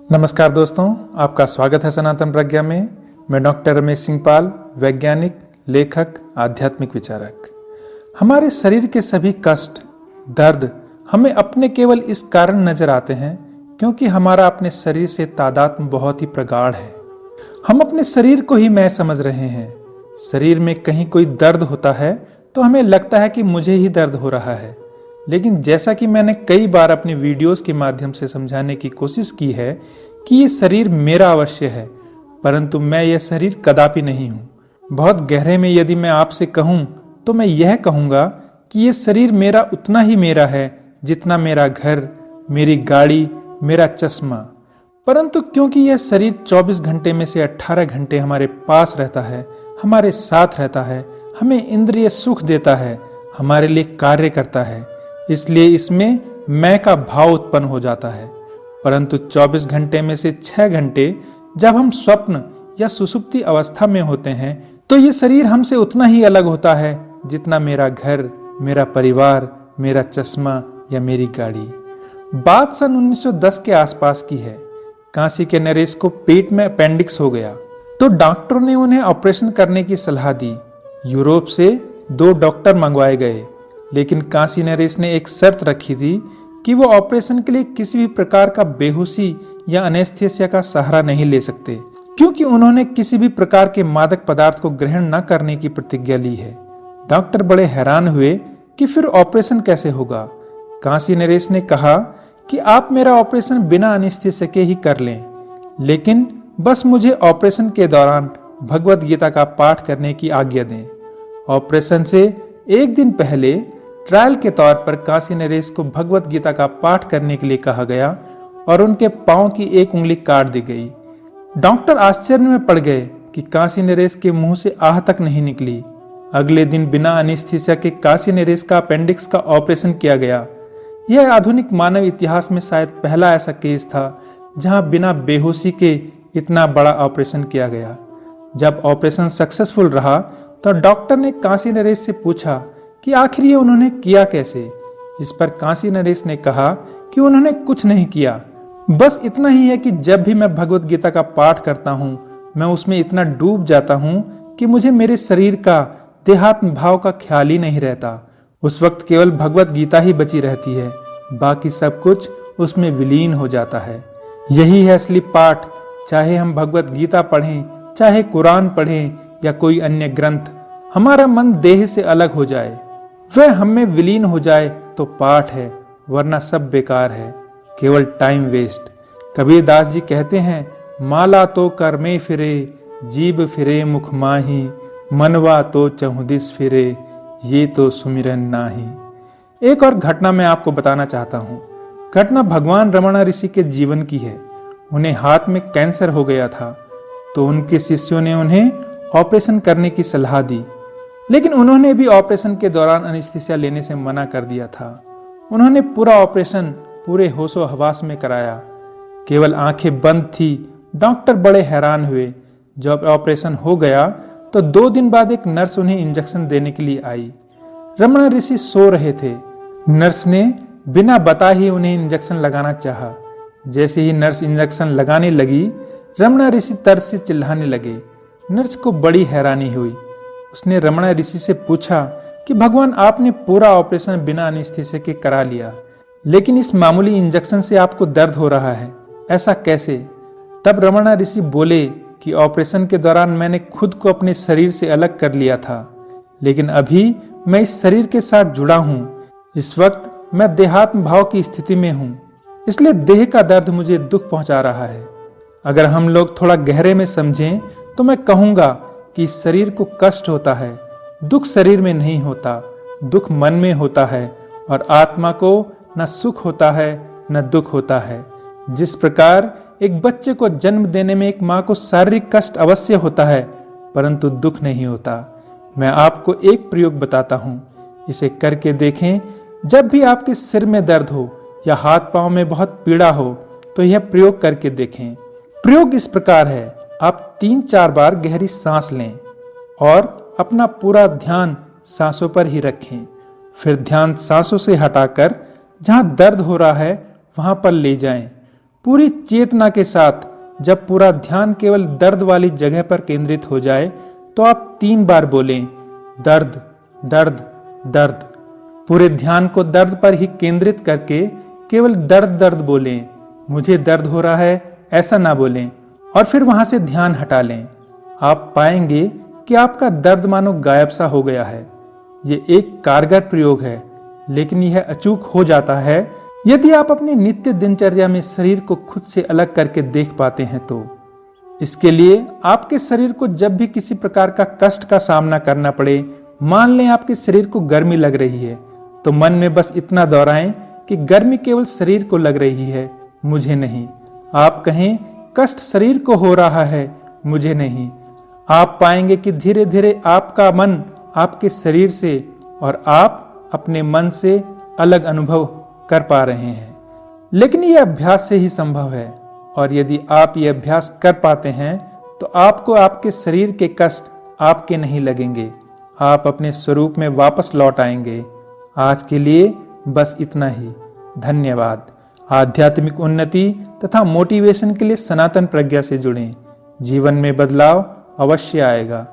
नमस्कार दोस्तों, आपका स्वागत है सनातन प्रज्ञा में। मैं डॉक्टर रमेश सिंह पाल, वैज्ञानिक, लेखक, आध्यात्मिक विचारक। हमारे शरीर के सभी कष्ट, दर्द हमें अपने केवल इस कारण नजर आते हैं क्योंकि हमारा अपने शरीर से तादात्म्य बहुत ही प्रगाढ़ है। हम अपने शरीर को ही मैं समझ रहे हैं। शरीर में कहीं कोई दर्द होता है तो हमें लगता है कि मुझे ही दर्द हो रहा है, लेकिन जैसा कि मैंने कई बार अपनी वीडियोस के माध्यम से समझाने की कोशिश की है कि ये शरीर मेरा अवश्य है, परंतु मैं यह शरीर कदापि नहीं हूँ। बहुत गहरे में यदि मैं आपसे कहूँ तो मैं यह कहूँगा कि ये शरीर मेरा उतना ही मेरा है जितना मेरा घर, मेरी गाड़ी, मेरा चश्मा। परंतु क्योंकि यह शरीर 24 घंटे में से 18 घंटे हमारे पास रहता है, हमारे साथ रहता है, हमें इंद्रिय सुख देता है, हमारे लिए कार्य करता है, इसलिए इसमें मैं का भाव उत्पन्न हो जाता है। परंतु 24 घंटे में से 6 घंटे जब हम स्वप्न या सुसुप्ति अवस्था में होते हैं तो ये शरीर हमसे उतना ही अलग होता है जितना मेरा घर, मेरा परिवार, मेरा चश्मा या मेरी गाड़ी। बात सन 1910 के आसपास की है। काशी के नरेश को पेट में अपेंडिक्स हो गया तो डॉक्टरों ने उन्हें ऑपरेशन करने की सलाह दी। यूरोप से 2 डॉक्टर मंगवाए गए, लेकिन काशी नरेश ने एक शर्त रखी थी कि वो ऑपरेशन के लिए किसी भी प्रकार का बेहोशी या अनेस्थीसिया का सहारा नहीं ले सकते, क्योंकि उन्होंने किसी भी प्रकार के मादक पदार्थ को ग्रहण न करने की प्रतिज्ञा ली है। डॉक्टर बड़े हैरान हुए कि फिर ऑपरेशन कैसे होगा। काशी नरेश ने कहा कि आप मेरा ऑपरेशन बिना अनेस्थीसिया के ही कर लें, लेकिन बस मुझे ऑपरेशन के दौरान भगवत गीता का पाठ करने की आज्ञा दें। ऑपरेशन से एक दिन पहले ट्रायल के तौर पर काशी नरेश को भगवत गीता का पाठ करने के लिए कहा गया और उनके पांव की एक उंगली काट दी गई। डॉक्टर आश्चर्य में पड़ गए कि काशी नरेश के मुंह से आह तक नहीं निकली। अगले दिन बिना अनेस्थीसिया के काशी नरेश का अपेंडिक्स का ऑपरेशन किया गया। यह आधुनिक मानव इतिहास में शायद पहला ऐसा केस था जहां बिना बेहोशी के इतना बड़ा ऑपरेशन किया गया। जब ऑपरेशन सक्सेसफुल रहा तो डॉक्टर ने काशी नरेश से पूछा कि आखिर ये उन्होंने किया कैसे। इस पर काशी नरेश ने कहा कि उन्होंने कुछ नहीं किया, बस इतना ही है कि जब भी मैं भगवत गीता का पाठ करता हूँ मैं उसमें इतना डूब जाता हूँ कि मुझे मेरे शरीर का, देहात्म भाव का ख्याल ही नहीं रहता। उस वक्त केवल भगवत गीता ही बची रहती है, बाकी सब कुछ उसमें विलीन हो जाता है। यही है असली पाठ। चाहे हम भगवत गीता पढ़ें, चाहे कुरान पढ़ें या कोई अन्य ग्रंथ, हमारा मन देह से अलग हो जाए, वह हम में विलीन हो जाए तो पाठ है, वरना सब बेकार है, केवल टाइम वेस्ट। कबीर दास जी कहते हैं, माला तो कर्मे फिरे, जीव फिरे मुख माही, मनवा तो चहुदिस फिरे, ये तो सुमिरन नाही। एक और घटना मैं आपको बताना चाहता हूँ। घटना भगवान रमणा ऋषि के जीवन की है। उन्हें हाथ में कैंसर हो गया था तो उनके शिष्यों ने उन्हें ऑपरेशन करने की सलाह दी, लेकिन उन्होंने भी ऑपरेशन के दौरान अनेस्थीसिया लेने से मना कर दिया था। उन्होंने पूरा ऑपरेशन पूरे होशो हवास में कराया, केवल आंखें बंद थी। डॉक्टर बड़े हैरान हुए। जब ऑपरेशन हो गया तो 2 दिन बाद एक नर्स उन्हें इंजेक्शन देने के लिए आई। रमणा ऋषि सो रहे थे। नर्स ने बिना बताए ही उन्हें इंजेक्शन लगाना चाहा। जैसे ही नर्स इंजेक्शन लगाने लगी, रमणा ऋषि तर्स से चिल्लाने लगे। नर्स को बड़ी हैरानी हुई। उसने रमणा ऋषि से पूछा कि भगवान, आपने पूरा ऑपरेशन बिना अनेस्थीसिया के करा लिया, लेकिन इस मामूली इंजेक्शन से आपको दर्द हो रहा है, ऐसा कैसे? तब रमणा ऋषि बोले कि ऑपरेशन के दौरान मैंने खुद को अपने शरीर से अलग कर लिया था, लेकिन अभी मैं इस शरीर के साथ जुड़ा हूँ। इस वक्त मैं देहात्म भाव की स्थिति में हूँ, इसलिए देह का दर्द मुझे दुख पहुंचा रहा है। अगर हम लोग थोड़ा गहरे में समझें तो मैं कहूँगा कि शरीर को कष्ट होता है, दुख शरीर में नहीं होता, दुख मन में होता है, और आत्मा को न सुख होता है न दुख होता है। जिस प्रकार एक बच्चे को जन्म देने में एक माँ को शारीरिक कष्ट अवश्य होता है, परंतु दुख नहीं होता। मैं आपको एक प्रयोग बताता हूँ, इसे करके देखें। जब भी आपके सिर में दर्द हो या हाथ पांव में बहुत पीड़ा हो तो यह प्रयोग करके देखें। प्रयोग इस प्रकार है, आप 3-4 बार गहरी सांस लें और अपना पूरा ध्यान सांसों पर ही रखें। फिर ध्यान सांसों से हटाकर जहां दर्द हो रहा है वहां पर ले जाएं। पूरी चेतना के साथ जब पूरा ध्यान केवल दर्द वाली जगह पर केंद्रित हो जाए तो आप 3 बार बोलें, दर्द दर्द दर्द। पूरे ध्यान को दर्द पर ही केंद्रित करके केवल दर्द दर्द बोलें। मुझे दर्द हो रहा है ऐसा ना बोलें और फिर वहां से ध्यान हटा लें। आप पाएंगे कि आपका दर्द मानो गायब सा हो गया है। ये एक कारगर प्रयोग है, लेकिन यह अचूक हो जाता है यदि आप अपनी नित्य दिनचर्या में शरीर को खुद से अलग करके देख पाते हैं तो। इसके लिए आपके शरीर को जब भी किसी प्रकार का कष्ट का सामना करना पड़े, मान लें आपके शरीर को गर्मी लग रही है, तो मन में बस इतना दोहराएं कि गर्मी केवल शरीर को लग रही है, मुझे नहीं। आप कहें कष्ट शरीर को हो रहा है, मुझे नहीं। आप पाएंगे कि धीरे धीरे आपका मन आपके शरीर से और आप अपने मन से अलग अनुभव कर पा रहे हैं। लेकिन यह अभ्यास से ही संभव है, और यदि आप ये अभ्यास कर पाते हैं तो आपको आपके शरीर के कष्ट आपके नहीं लगेंगे। आप अपने स्वरूप में वापस लौट आएंगे। आज के लिए बस इतना ही। धन्यवाद। आध्यात्मिक उन्नति तथा मोटिवेशन के लिए सनातन प्रज्ञा से जुड़ें। जीवन में बदलाव अवश्य आएगा।